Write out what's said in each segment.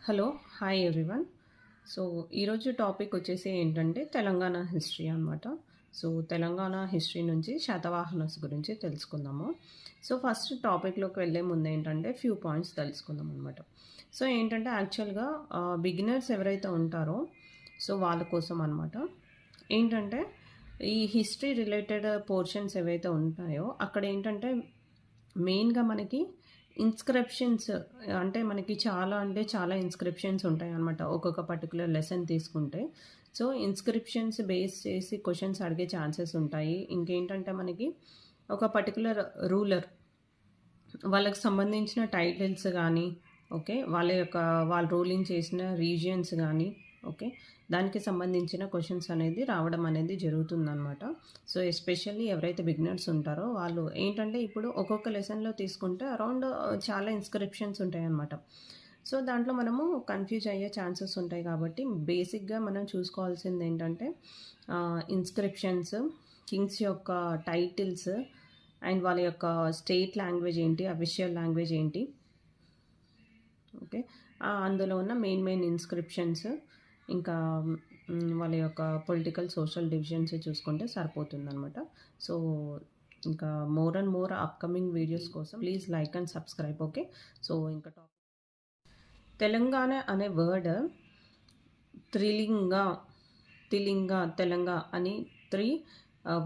Hello hi everyone. So ఈరోజు topic వచ్చేసి ఏంటంటే తెలంగాణ హిస్టరీ అనమాట. సో తెలంగాణ హిస్టరీ నుంచి శాతవాహనస్ గురించి తెలుసుకుందాము. సో ఫస్ట్ టాపిక్లోకి వెళ్ళే ముందు ఏంటంటే ఫ్యూ పాయింట్స్ తెలుసుకుందాం అనమాట. సో ఏంటంటే యాక్చువల్గా బిగినర్స్ ఎవరైతే ఉంటారో సో వాళ్ళ కోసం అనమాట. ఏంటంటే ఈ హిస్టరీ రిలేటెడ్ పోర్షన్స్ ఏవైతే ఉంటాయో అక్కడ ఏంటంటే మెయిన్గా మనకి ఇన్స్క్రిప్షన్స్ అంటే మనకి చాలా ఇన్స్క్రిప్షన్స్ ఉంటాయన్నమాట. ఒక్కొక్క పర్టిక్యులర్ లెసన్ తీసుకుంటే. సో, ఇన్స్క్రిప్షన్స్ బేస్ చేసి క్వెషన్స్ అడిగే ఛాన్సెస్ ఉంటాయి. ఇంకేంటంటే మనకి ఒక పర్టిక్యులర్ రూలర్ వాళ్ళకి సంబంధించిన టైటిల్స్ గానీ, ఓకే. వాళ్ళు రూలింగ్ చేసిన రీజియన్స్ గానీ, ఓకే. దానికి సంబంధించిన క్వెషన్స్ అనేది రావడం అనేది జరుగుతుందనమాట. సో, ఎస్పెషల్లీ ఎవరైతే బిగినర్స్ ఉంటారో వాళ్ళు ఏంటంటే ఇప్పుడు ఒక్కొక్క లెసన్‌లో తీసుకుంటే అరౌండ్ చాలా ఇన్స్క్రిప్షన్స్ ఉంటాయన్నమాట. సో, దాంట్లో మనము కన్‌ఫ్యూజ్ అయ్యే ఛాన్సెస్ ఉంటాయి కాబట్టి బేసిక్‌గా మనం చూసుకోవాల్సిందేంటంటే ఇన్స్క్రిప్షన్స్, కింగ్స్ యొక్క టైటిల్స్ అండ్ వాళ్ళ యొక్క స్టేట్ లాంగ్వేజ్ ఏంటి, అఫీషియల్ లాంగ్వేజ్ ఏంటి, ఓకే. అందులో ఉన్న మెయిన్ ఇన్స్క్రిప్షన్స్ ఇంకా వాళ్ళ యొక్క పొలిటికల్, సోషల్ డివిజన్స్ చూసుకుంటే సరిపోతుందనమాట. సో, ఇంకా more and more upcoming videos కోసం please like and subscribe, okay. So, ఇంకా తెలంగాణ అనే వర్డ్ త్రిలింగ, తిలింగ, తెలంగ అని 3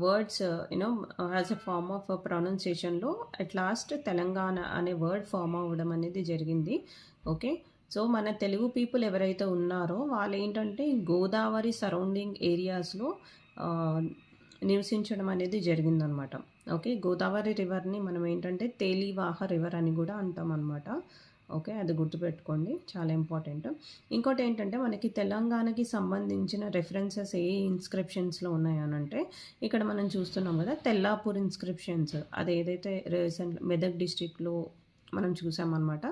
words as a form of ప్రొనౌన్సియేషన్‌లో అట్ లాస్ట్ తెలంగాణ అనే వర్డ్ ఫార్మ్ అవ్వడం అనేది జరిగింది. ఓకే. సో, మన తెలుగు పీపుల్ ఎవరైతే ఉన్నారో వాళ్ళేంటంటే గోదావరి సరౌండింగ్ ఏరియాస్‌లో నివసించడం అనేది జరిగిందనమాట. ఓకే. గోదావరి రివర్‌ని మనం ఏంటంటే తేలివాహ రివర్ అని కూడా అంటామనమాట. ఓకే. అది గుర్తుపెట్టుకోండి. చాలా ఇంపార్టెంట్. ఇంకోటేంటంటే మనకి తెలంగాణకి సంబంధించిన రెఫరెన్సెస్ ఏ ఇన్స్క్రిప్షన్స్‌లో ఉన్నాయనంటే ఇక్కడ మనం చూస్తున్నాం కదా! తెల్లాపూర్ ఇన్స్క్రిప్షన్స్ అదేదైతే మెదక్ డిస్ట్రిక్ట్‌లో మనం చూసామనమాట.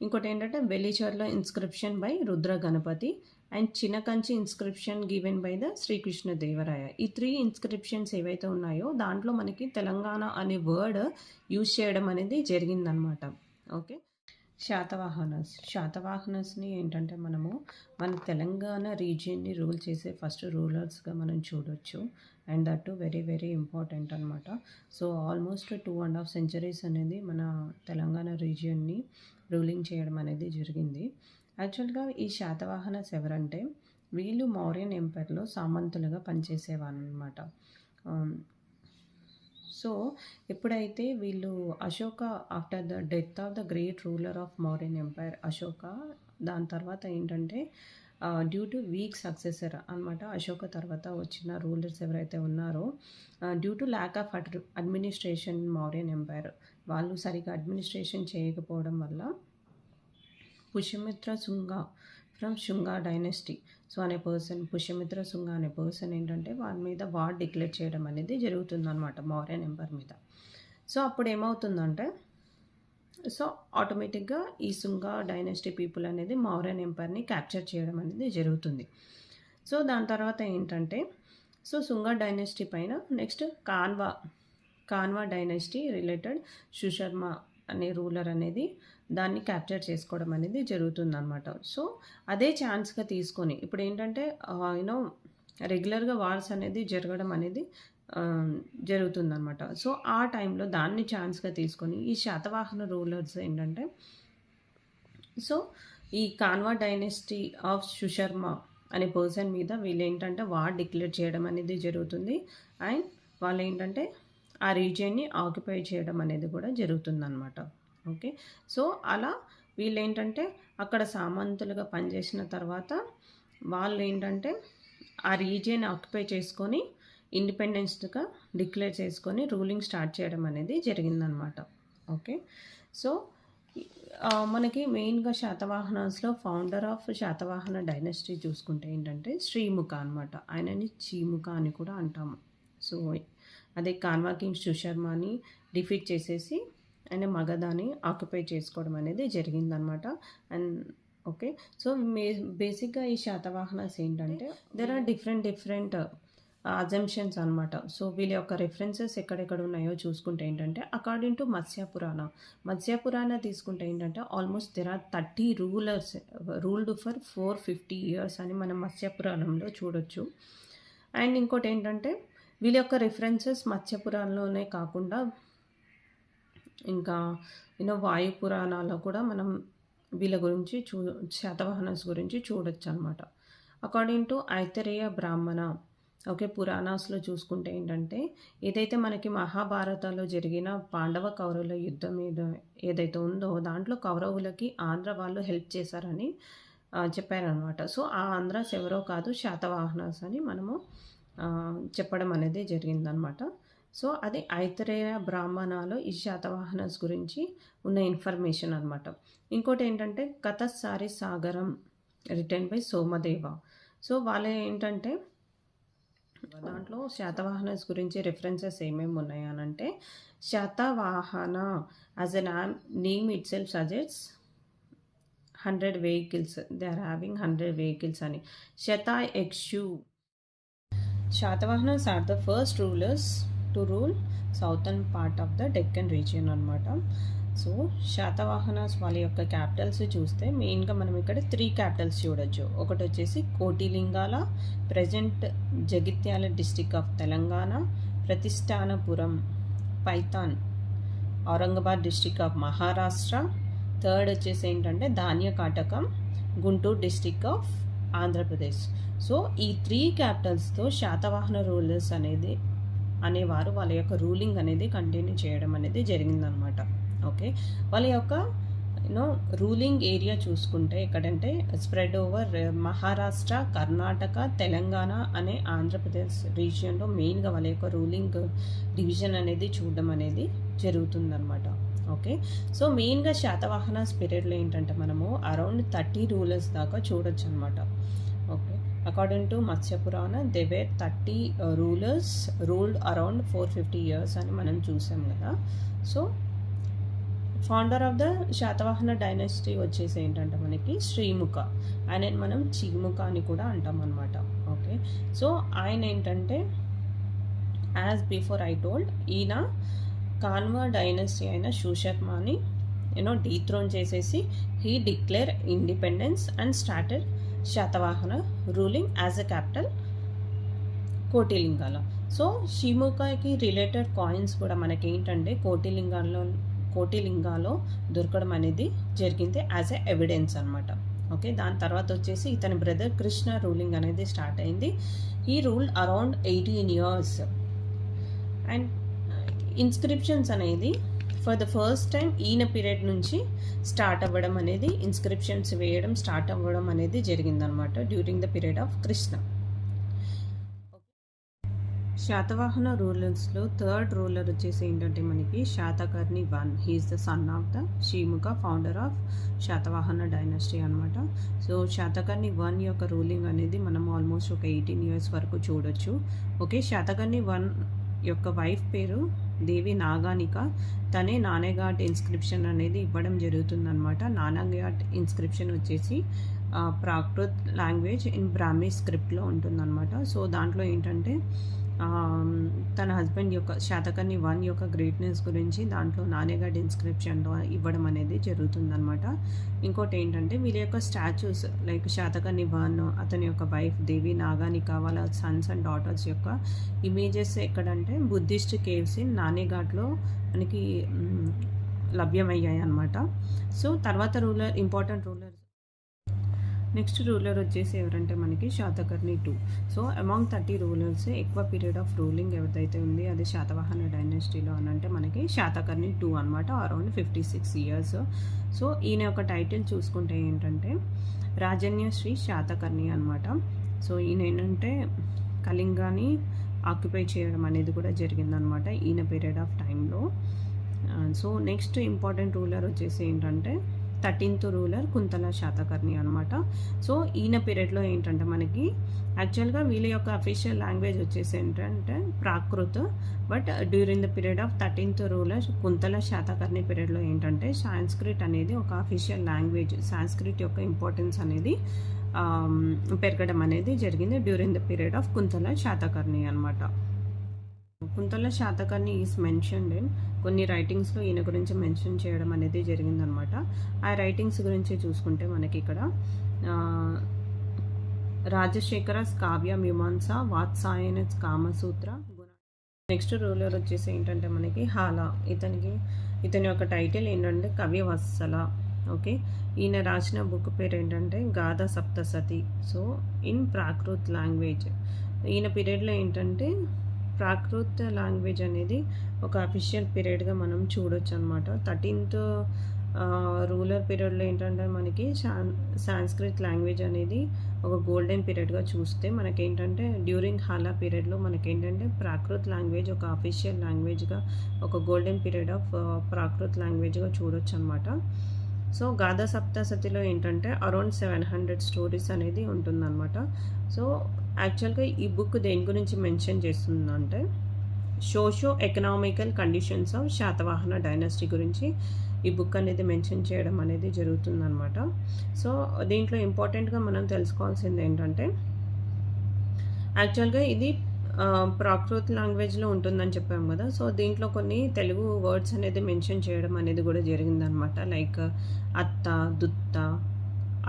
ఇంకోటేంటంటే Velicherla inscription by Rudra Ganapati and Chinakanchi inscription given by the Srikrishna Devaraya. ఈ 3 ఇన్స్క్రిప్షన్స్ ఏవైతే ఉన్నాయో దాంట్లో మనకి తెలంగాణ అనే వర్డ్ యూజ్ చేయడం అనేది జరిగిందనమాట. ఓకే. శాతవాహనస్‌ని ఏంటంటే మనము మన తెలంగాణ రీజియన్‌ని రూల్ చేసే ఫస్ట్ రూలర్స్‌గా మనం చూడొచ్చు. And that to very important అనమాట. సో, ఆల్మోస్ట్ 2½ సెంచరీస్ అనేది మన తెలంగాణ రీజియన్‌ని రూలింగ్ చేయడం అనేది జరిగింది. యాక్చువల్‌గా ఈ శాతవాహనస్ ఎవరంటే వీళ్ళు మౌర్యన్ ఎంపైర్‌లో సామంతులుగా పనిచేసేవారనమాట. సో, ఎప్పుడైతే వీళ్ళు Ashoka after the death of the great ruler of Mauryan empire Ashoka, దాని తర్వాత ఏంటంటే డ్యూ టు వీక్ సక్సెసర్ అనమాట. అశోక తర్వాత వచ్చిన రూలర్స్ ఎవరైతే ఉన్నారో due to lack of administration Mauryan empire వాళ్ళు సరిగ్గా అడ్మినిస్ట్రేషన్ చేయకపోవడం వల్ల Pushyamitra Shunga from Shunga dynasty so అనే పర్సన్ పుష్యమిత్ర శుంగ అనే పర్సన్ ఏంటంటే వాళ్ళ మీద వార్ డిక్లేర్ చేయడం అనేది జరుగుతుందన్నమాట మౌర్యన్ ఎంపైర్ మీద. సో అప్పుడు ఏమవుతుందంటే సో ఆటోమేటిక్గా ఈ శుంగ డైనెస్టీ పీపుల్ అనేది మౌర్యన్ ఎంపైర్ని క్యాప్చర్ చేయడం అనేది జరుగుతుంది. సో దాని తర్వాత ఏంటంటే సో శుంగ డైనెస్టీ పైన next Canva dynasty related Susharma అనే రూలర్ అనేది దాన్ని క్యాప్చర్ చేసుకోవడం అనేది జరుగుతుందన్నమాట. సో అదే ఛాన్స్గా తీసుకొని ఇప్పుడు ఏంటంటే రెగ్యులర్గా వార్స్ అనేది జరగడం అనేది జరుగుతుందన్నమాట. సో ఆ టైంలో దాన్ని ఛాన్స్గా తీసుకొని ఈ శాతవాహన రూలర్స్ ఏంటంటే సో ఈ కాన్వా డైనెస్టీ ఆఫ్ సుశర్మ అనే పర్సన్ మీద వీళ్ళు ఏంటంటే వార్ డిక్లేర్ చేయడం అనేది జరుగుతుంది. అండ్ వాళ్ళు ఏంటంటే ఆ రీజియన్ని ఆక్యుపై చేయడం అనేది కూడా జరుగుతుందన్నమాట. ఓకే. సో అలా వీళ్ళేంటంటే అక్కడ సామంతులుగా పనిచేసిన తర్వాత వాళ్ళు ఏంటంటే ఆ రీజియన్ ఆక్యుపై చేసుకొని ఇండిపెండెన్స్గా డిక్లేర్ చేసుకొని రూలింగ్ స్టార్ట్ చేయడం అనేది జరిగిందనమాట. ఓకే. సో మనకి మెయిన్గా శాతవాహనాస్లో ఫౌండర్ ఆఫ్ శాతవాహన డైనస్టీ చూసుకుంటే ఏంటంటే శ్రీముఖ అనమాట. ఆయనని చీముఖ అని కూడా అంటాము. సో అదే కాన్వా కింగ్ సుశర్మని డిఫీట్ చేసేసి ఆయన మగధాని ఆక్యుపై చేసుకోవడం అనేది జరిగిందనమాట. And okay. సో బేసిక్గా ఈ శాతవాహనాస్ ఏంటంటే దెర్ ఆర్ డిఫరెంట్ అజంప్షన్స్ అనమాట. సో, వీళ్ళ యొక్క రిఫరెన్సెస్ ఎక్కడెక్కడ ఉన్నాయో చూసుకుంటే ఏంటంటే, అకార్డింగ్ టు మత్స్య పురాణ. మత్స్య పురాణ తీసుకుంటే ఏంటంటే, almost there are 30 rulers ruled for 450 years అని మనం మత్స్య పురాణంలో చూడొచ్చు. అండ్ ఇంకోటేంటంటే, వీళ్ళ యొక్క రిఫరెన్సెస్ మత్స్య పురాణంలోనే కాకుండా ఇంకా వాయు పురాణాల్లో కూడా మనం వీళ్ళ గురించి శాతవాహనస్ గురించి చూడొచ్చనమాట. అకార్డింగ్ టు ఐతరేయ బ్రాహ్మణ, ఓకే, పురాణాస్లో చూసుకుంటే ఏంటంటే, ఏదైతే మనకి మహాభారతంలో జరిగిన పాండవ కౌరవుల యుద్ధం ఏదైతే ఉందో దాంట్లో కౌరవులకి ఆంధ్ర వాళ్ళు హెల్ప్ చేశారని చెప్పారనమాట. సో, ఆ ఆంధ్రాస్ ఎవరో కాదు శాతవాహనాస్ అని మనము చెప్పడం అనేది జరిగిందనమాట. సో, అది ఐతరేయ బ్రాహ్మణాలో ఈ శాతవాహనస్ గురించి ఉన్న ఇన్ఫర్మేషన్ అనమాట. ఇంకోటి ఏంటంటే కథసారి సాగరం రిటర్న్ బై సోమదేవ. సో, వాళ్ళు ఏంటంటే దాంట్లో శాతవాహనస్ గురించి రిఫరెన్సెస్ ఏమేమి ఉన్నాయి అని అంటే, Satavahana as a name itself suggests 100 vehicles, they are having 100 vehicles అని. శతాయక్షు, Satavahanas are the first rulers to rule southern part of the Deccan region అనమాట. సో, శాతవాహనాస్ వాళ్ళ యొక్క క్యాపిటల్స్ చూస్తే మెయిన్గా మనం ఇక్కడ 3 క్యాపిటల్స్ చూడొచ్చు. ఒకటి వచ్చేసి Kotilingala, present Jagtial district of Telangana, Pratishthanapuram Paithan Aurangabad district of Maharashtra, third వచ్చేసి ఏంటంటే Dhanyakatakam Guntur district of Andhra Pradesh. So, ఈ 3 క్యాపిటల్స్తో శాతవాహన రూలర్స్ అనేవారు వాళ్ళ యొక్క రూలింగ్ అనేది కంటిన్యూ చేయడం అనేది జరిగిందనమాట. ఓకే, వాళ్ళ యొక్క రూలింగ్ ఏరియా చూసుకుంటే ఎక్కడంటే స్ప్రెడ్ ఓవర్ మహారాష్ట్ర, కర్ణాటక, తెలంగాణ అనే ఆంధ్రప్రదేశ్ రీజియన్లో మెయిన్గా వాళ్ళ యొక్క రూలింగ్ డివిజన్ అనేది చూడడం అనేది జరుగుతుందన్నమాట. ఓకే, సో మెయిన్గా శాతవాహనాస్ పీరియడ్లో ఏంటంటే మనము అరౌండ్ 30 రూలర్స్ దాకా చూడొచ్చు అనమాట. ఓకే, అకార్డింగ్ టు మత్స్య పురాణ they were 30 rulers ruled around 450 years అని మనం చూసాం కదా. So, founder of the Satavahana dynasty వచ్చేసి ఏంటంటే మనకి శ్రీముఖ, ఆయన మనం చీముఖ అని కూడా అంటాం అనమాట. ఓకే, సో ఆయన ఏంటంటే యాజ్ బిఫోర్ ఐ టోల్డ్, ఈయన కాన్వా డైనస్టీ అయిన శూషర్మాని డీథ్రోన్ చేసేసి he declare independence and started Satavahana ruling as a capital Kotilingala. So, షిముఖకి రిలేటెడ్ కాయిన్స్ కూడా మనకి ఏంటంటే కోటిలింగాలో దొరకడం అనేది జరిగింది యాజ్ ఎ ఎవిడెన్స్ అనమాట. ఓకే, దాని తర్వాత వచ్చేసి ఇతని బ్రదర్ కృష్ణ రూలింగ్ అనేది స్టార్ట్ అయింది. He ruled around 18 years. And inscriptions అనేది ఫర్ ద ఫస్ట్ టైం ఈయన పీరియడ్ నుంచి స్టార్ట్ అవ్వడం అనేది, ఇన్స్క్రిప్షన్స్ వేయడం స్టార్ట్ అవ్వడం అనేది జరిగిందనమాట during the period of Krishna. Satavahana రూలర్స్లో థర్డ్ రూలర్ వచ్చేసి ఏంటంటే మనకి Satakarni 1. He is the son of the Simuka, founder of Satavahana dynasty అనమాట. సో, శాతకర్ణి 1 యొక్క రూలింగ్ అనేది మనం ఆల్మోస్ట్ ఒక 18 ఇయర్స్ వరకు చూడొచ్చు. ఓకే, శాతకర్ణి 1 యొక్క వైఫ్ పేరు దేవి నాగానిక. తనే నానేఘాట్ ఇన్స్క్రిప్షన్ అనేది ఇవ్వడం జరుగుతుందనమాట. నానాఘాట్ ఇన్స్క్రిప్షన్ వచ్చేసి ప్రాకృత్ లాంగ్వేజ్ ఇన్ బ్రాహ్మీ స్క్రిప్ట్లో ఉంటుందన్నమాట. సో, దాంట్లో ఏంటంటే తన హస్బెండ్ యొక్క శాతకర్ణి 1 యొక్క గ్రేట్నెస్ గురించి దాంట్లో నానేఘాట్ ఇన్స్క్రిప్షన్లో ఇవ్వడం అనేది జరుగుతుందనమాట. ఇంకోటి ఏంటంటే వీళ్ళ యొక్క స్టాచ్యూస్ లైక్ శాతకర్ణి 1, అతని యొక్క వైఫ్ దేవి నాగానిక, వాళ్ళ సన్స్ అండ్ డాటర్స్ యొక్క ఇమేజెస్ ఎక్కడంటే బుద్ధిస్ట్ కేవ్స్ ఇన్ నానేఘాట్లో మనకి లభ్యమయ్యాయి అనమాట. సో, తర్వాత ఇంపార్టెంట్ రూలర్ నెక్స్ట్ రూలర్ వచ్చేసి ఎవరంటే మనకి శాతకర్ణి 2. సో, అమాంగ్ 30 రూలర్స్ ఎక్కువ పీరియడ్ ఆఫ్ రూలింగ్ ఎవరిదైతే ఉంది అది శాతవాహన డైనస్టీలో అని అంటే మనకి శాతకర్ణి 2 అనమాట, అరౌండ్ 56 ఇయర్స్. సో, ఈయన యొక్క టైటిల్ చూసుకుంటే ఏంటంటే రాజన్యశ్రీ శాతకర్ణి అనమాట. సో, ఈయన ఏంటంటే కళింగాని ఆక్యుపై చేయడం అనేది కూడా జరిగిందనమాట ఈయన పీరియడ్ ఆఫ్ టైంలో. సో, నెక్స్ట్ ఇంపార్టెంట్ రూలర్ వచ్చేసి ఏంటంటే 13th రూలర్ కుంతల శాతకర్ణి అనమాట. సో ఈయన పీరియడ్లో ఏంటంటే మనకి యాక్చువల్గా వీళ్ళ యొక్క అఫీషియల్ లాంగ్వేజ్ వచ్చేసి ఏంటంటే Prakrit. But during the period of 13th ruler Kuntala Satakarni పీరియడ్లో ఏంటంటే సాంస్క్రిట్ అనేది ఒక అఫీషియల్ లాంగ్వేజ్, సాంస్క్రిట్ యొక్క ఇంపార్టెన్స్ అనేది పెరగడం అనేది జరిగింది during the period of Kuntala Satakarni అనమాట. Kuntala Satakarni is mentioned in కొన్ని రైటింగ్స్లో ఈయన గురించి మెన్షన్ చేయడం అనేది జరిగిందనమాట. ఆ రైటింగ్స్ గురించి చూసుకుంటే మనకి ఇక్కడ రాజశేఖర కావ్య మీమాంస వాత్సాయన కామసూత్ర. నెక్స్ట్ రూలర్ వచ్చేసి ఏంటంటే మనకి హాలా. ఇతని యొక్క టైటిల్ ఏంటంటే కవ్యవత్సల. ఓకే, ఈయన రాసిన బుక్ పేరు ఏంటంటే గాథ Saptashati. So in Prakrit language. ఈయన పీరియడ్లో ఏంటంటే ప్రాకృత్ లాంగ్వేజ్ అనేది ఒక అఫీషియల్ పీరియడ్గా మనం చూడొచ్చు అనమాట. 13th రూలర్ పీరియడ్లో ఏంటంటే మనకి సాంస్క్రిట్ లాంగ్వేజ్ అనేది ఒక గోల్డెన్ పీరియడ్గా చూస్తే మనకేంటంటే డ్యూరింగ్ హాలా పీరియడ్లో మనకేంటంటే ప్రాకృత్ లాంగ్వేజ్ ఒక అఫీషియల్ లాంగ్వేజ్గా ఒక గోల్డెన్ పీరియడ్ ఆఫ్ ప్రాకృత్ లాంగ్వేజ్గా చూడొచ్చు అనమాట. సో గాథా సప్తసతిలో ఏంటంటే అరౌండ్ 700 స్టోరీస్ అనేది ఉంటుందన్నమాట. సో యాక్చువల్గా ఈ బుక్ దేని గురించి మెన్షన్ చేస్తుందంటే socio economical conditions of Satavahana dynasty గురించి ఈ బుక్ అనేది మెన్షన్ చేయడం అనేది జరుగుతుందన్నమాట. సో దీంట్లో ఇంపార్టెంట్గా మనం తెలుసుకోవాల్సింది ఏంటంటే యాక్చువల్గా ఇది ప్రాకృత్ లాంగ్వేజ్లో ఉంటుందని చెప్పాము కదా. సో దీంట్లో కొన్ని తెలుగు వర్డ్స్ అనేది మెన్షన్ చేయడం అనేది కూడా జరిగిందనమాట. లైక్ అత్త, దుత్త,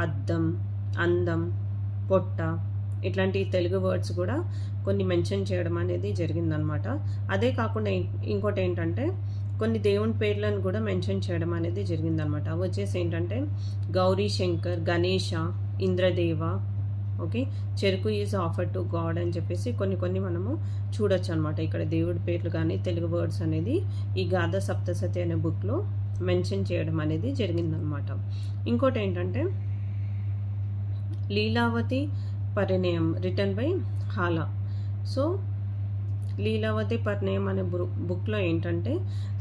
అద్దం, అందం, పొట్ట, ఇట్లాంటి తెలుగు వర్డ్స్ కూడా కొన్ని మెన్షన్ చేయడం అనేది జరిగిందనమాట. అదే కాకుండా ఇంకోటి ఏంటంటే కొన్ని దేవుని పేర్లను కూడా మెన్షన్ చేయడం అనేది జరిగిందనమాట. అవి వచ్చేసి ఏంటంటే గౌరీ శంకర్, గణేష, ఇంద్రదేవ, ఓకే, చెరుకు ఈజ్ ఆఫర్ టు గాడ్ అని చెప్పేసి కొన్ని మనము చూడొచ్చు అనమాట. ఇక్కడ దేవుడి పేర్లు కానీ తెలుగు వర్డ్స్ అనేది ఈ గాథ సప్తసతి అనే బుక్లో మెన్షన్ చేయడం అనేది జరిగిందనమాట. ఇంకోటి ఏంటంటే Lilavati Parinayam written by Hala. So Lilavati Parinayam అనే బుక్లో ఏంటంటే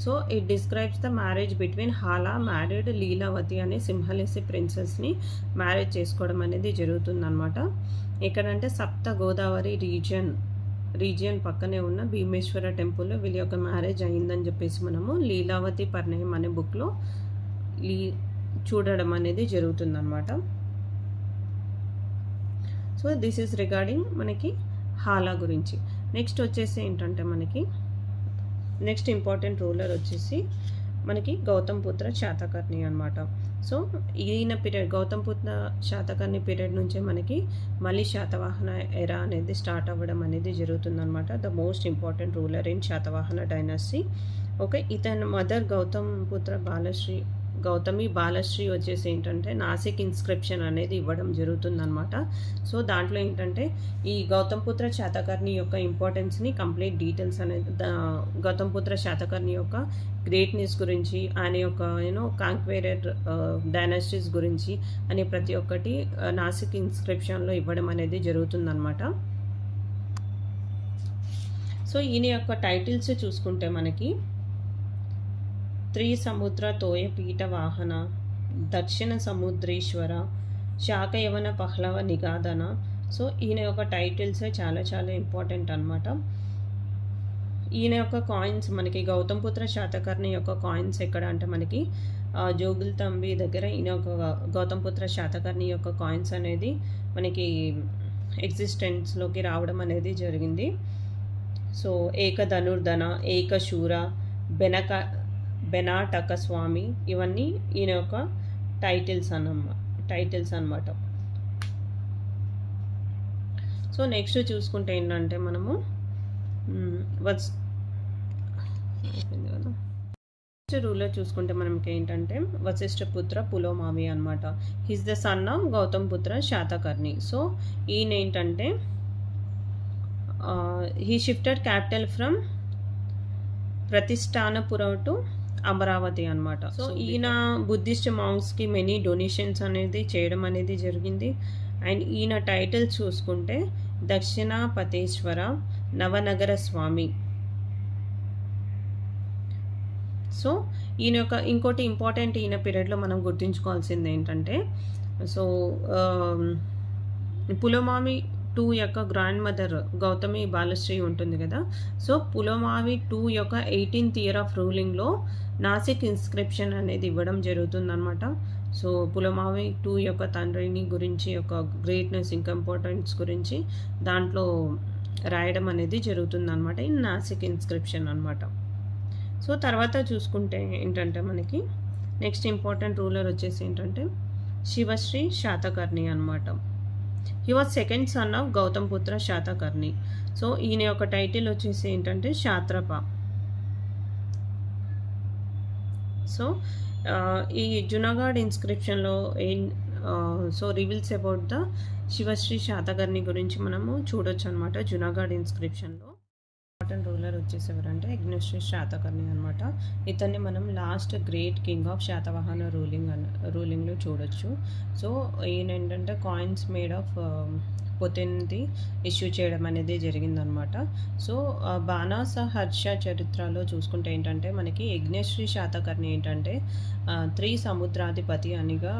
so it describes the marriage between Hala married Lilavati అనే సింహలేసి ప్రిన్సెస్ని మ్యారేజ్ చేసుకోవడం అనేది జరుగుతుందన్నమాట. ఎక్కడంటే సప్త గోదావరి రీజియన్ పక్కనే ఉన్న భీమేశ్వర టెంపుల్లో వీళ్ళ యొక్క మ్యారేజ్ అయిందని చెప్పేసి మనము లీలావతి పరిణయం అనే బుక్లో చూడడం అనేది జరుగుతుందన్నమాట. సో దిస్ ఈజ్ రిగార్డింగ్ మనకి హాలా గురించి. నెక్స్ట్ వచ్చేసి ఏంటంటే మనకి నెక్స్ట్ ఇంపార్టెంట్ రూలర్ వచ్చేసి మనకి గౌతమ్ పుత్ర శాతకర్ణి అనమాట. సో ఈయన పీరియడ్ గౌతమ్ పుత్ర శాతకర్ణి పీరియడ్ నుంచే మనకి మళ్ళీ శాతవాహన ఎరా అనేది స్టార్ట్ అవ్వడం అనేది జరుగుతుందన్నమాట. The most important ruler in Satavahana dynasty. Okay, ఇతని మదర్ గౌతమి బాలశ్రీ వచ్చేసి ఏంటంటే నాసిక్ ఇన్స్క్రిప్షన్ అనేది ఇవ్వడం జరుగుతుందన్నమాట. సో దాంట్లో ఏంటంటే ఈ గౌతమ్ పుత్ర శాతకర్ణి యొక్క ఇంపార్టెన్స్ని కంప్లీట్ డీటెయిల్స్ అనేది గౌతమ్ పుత్ర శాతకర్ణి యొక్క గ్రేట్నెస్ గురించి, ఆయన యొక్క కాంక్వేరెడ్ డైనాసిటీస్ గురించి అనే ప్రతి ఒక్కటి నాసిక్ ఇన్స్క్రిప్షన్లో ఇవ్వడం అనేది జరుగుతుందన్నమాట. సో ఈయన యొక్క టైటిల్స్ చూసుకుంటే మనకి త్రిసముద్ర తోయ పీఠ వాహన, దక్షిణ సముద్రేశ్వర, శాకయవన పహ్లవ నిగాదన. సో ఈయన యొక్క టైటిల్స్ చాలా చాలా ఇంపార్టెంట్ అనమాట. ఈయన యొక్క కాయిన్స్ మనకి గౌతమ్ పుత్ర శాతకర్ణి యొక్క కాయిన్స్ ఎక్కడ అంటే మనకి జోగుల్ తంబి దగ్గర ఈయన యొక్క గౌతమ్ పుత్ర శాతకర్ణి యొక్క కాయిన్స్ అనేది మనకి ఎగ్జిస్టెన్స్లోకి రావడం అనేది జరిగింది. సో ఏక ధనుర్ధన, ఏక శూర, బెనాటక స్వామి, ఇవన్నీ ఈయన యొక్క టైటిల్స్ అన్నమాట. సో నెక్స్ట్ చూసుకుంటే ఏంటంటే మనము నెక్స్ట్ రూలర్ చూసుకుంటే మనకి ఏంటంటే వశిష్ఠ పుత్ర పులోమావి అనమాట. His the son of Gautam Putra Satakarni. So ఈయన ఏంటంటే he shifted capital from Pratishthanapuram to Amaravati అనమాట. సో ఈయన బుద్ధిస్ట్ మాంగ్స్కి మెనీ డొనేషన్స్ అనేది చేయడం అనేది జరిగింది. అండ్ ఈయన టైటిల్ చూసుకుంటే దక్షిణాపతేశ్వర నవనగర స్వామి. సో ఈయన యొక్క ఇంకోటి ఇంపార్టెంట్ ఈయన పీరియడ్లో మనం గుర్తుంచుకోవాల్సింది ఏంటంటే, సో పులమావి 2 యొక్క గ్రాండ్ మదర్ గౌతమి బాలశ్రీ ఉంటుంది కదా. సో పులమావి 2 యొక్క 18th ఇయర్ ఆఫ్ రూలింగ్లో నాసిక్ ఇన్స్క్రిప్షన్ అనేది ఇవ్వడం జరుగుతుందన్నమాట. సో పులమావి 2 యొక్క తండ్రిని గురించి, యొక్క గ్రేట్నెస్ ఇంకా ఇంపార్టెన్స్ గురించి దాంట్లో రాయడం అనేది జరుగుతుందన్నమాట. ఈ నాసిక్ ఇన్స్క్రిప్షన్ అనమాట. సో తర్వాత చూసుకుంటే ఏంటంటే మనకి నెక్స్ట్ ఇంపార్టెంట్ రూలర్ వచ్చేసి ఏంటంటే శివశ్రీ శాతకర్ణి అనమాట. He was second son of Gautam Putra Satakarni. So ఈయన యొక్క టైటిల్ వచ్చేసి ఏంటంటే శాత్రప. సో ఈ జునాగఢ్ ఇన్స్క్రిప్షన్లో so reveals about the Sivasri Satakarni గురించి మనము చూడొచ్చు అనమాట. జునాగఢ్ ఇన్స్క్రిప్షన్లో ఇంపార్టెంట్ రూలర్ వచ్చేసి ఎవరంటే యజ్ఞశ్రీ శాతకర్ణి అనమాట. ఇతన్ని మనం last great king of Satavahana రూలింగ్లో చూడొచ్చు. సో ఈయన ఏంటంటే కాయిన్స్ మేడ్ ఆఫ్ పొతెన్ది ఇష్యూ చేయడం అనేది జరిగిందనమాట. సో బాణాస హర్ష చరిత్రలో చూసుకుంటే ఏంటంటే మనకి యజ్ఞశ్రీ శాతకర్ణి ఏంటంటే 3 సముద్రాధిపతి అనిగా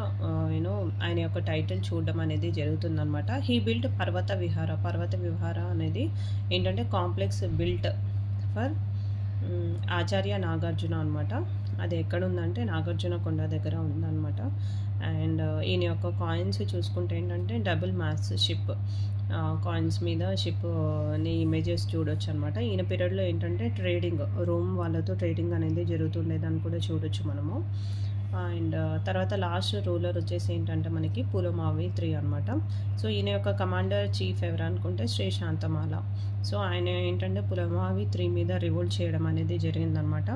ఆయన యొక్క టైటిల్ చూడడం అనేది జరుగుతుందనమాట. హీ బిల్ట్ పర్వత విహార అనేది ఏంటంటే complex built for Acharya Nagarjuna అనమాట. అది ఎక్కడ ఉందంటే నాగార్జున కొండ దగ్గర ఉందన్నమాట. అండ్ ఈయన యొక్క కాయిన్స్ చూసుకుంటే ఏంటంటే డబుల్ మాస్ షిప్ కాయిన్స్ మీద షిప్ని ఇమేజెస్ చూడొచ్చు అనమాట. ఈయన పీరియడ్లో ఏంటంటే ట్రేడింగ్, రోమ్ వాళ్ళతో ట్రేడింగ్ అనేది జరుగుతుండేదని కూడా చూడొచ్చు మనము. అండ్ తర్వాత లాస్ట్ రూలర్ వచ్చేసి ఏంటంటే మనకి పులమావి 3 అనమాట. సో ఈయన యొక్క కమాండర్ చీఫ్ ఎవరు అనుకుంటే శ్రీ శాంతమాల. సో ఆయన ఏంటంటే పులమావి 3 మీద రివోల్ట్ చేయడం అనేది జరిగిందనమాట.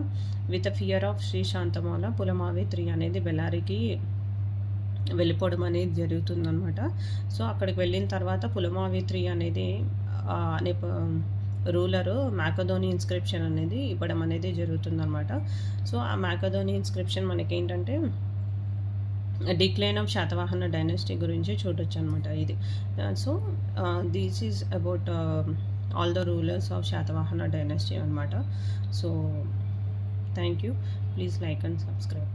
With fear of Shri Santamala Pulamavi 3 అనేది బెల్లారికి వెళ్ళిపోవడం అనేది జరుగుతుందనమాట. సో అక్కడికి వెళ్ళిన తర్వాత పులమావి 3 అనేది అనే రూలరు మ్యాకధోని ఇన్స్క్రిప్షన్ అనేది ఇవ్వడం అనేది జరుగుతుందన్నమాట. సో ఆ మ్యాకధోని ఇన్స్క్రిప్షన్ మనకి ఏంటంటే డిక్లైన్ ఆఫ్ శాతవాహన డైనస్టీ గురించి చూడొచ్చు అనమాట ఇది. So this is about all the rulers of Satavahana dynasty అనమాట. So thank you. Please like and subscribe.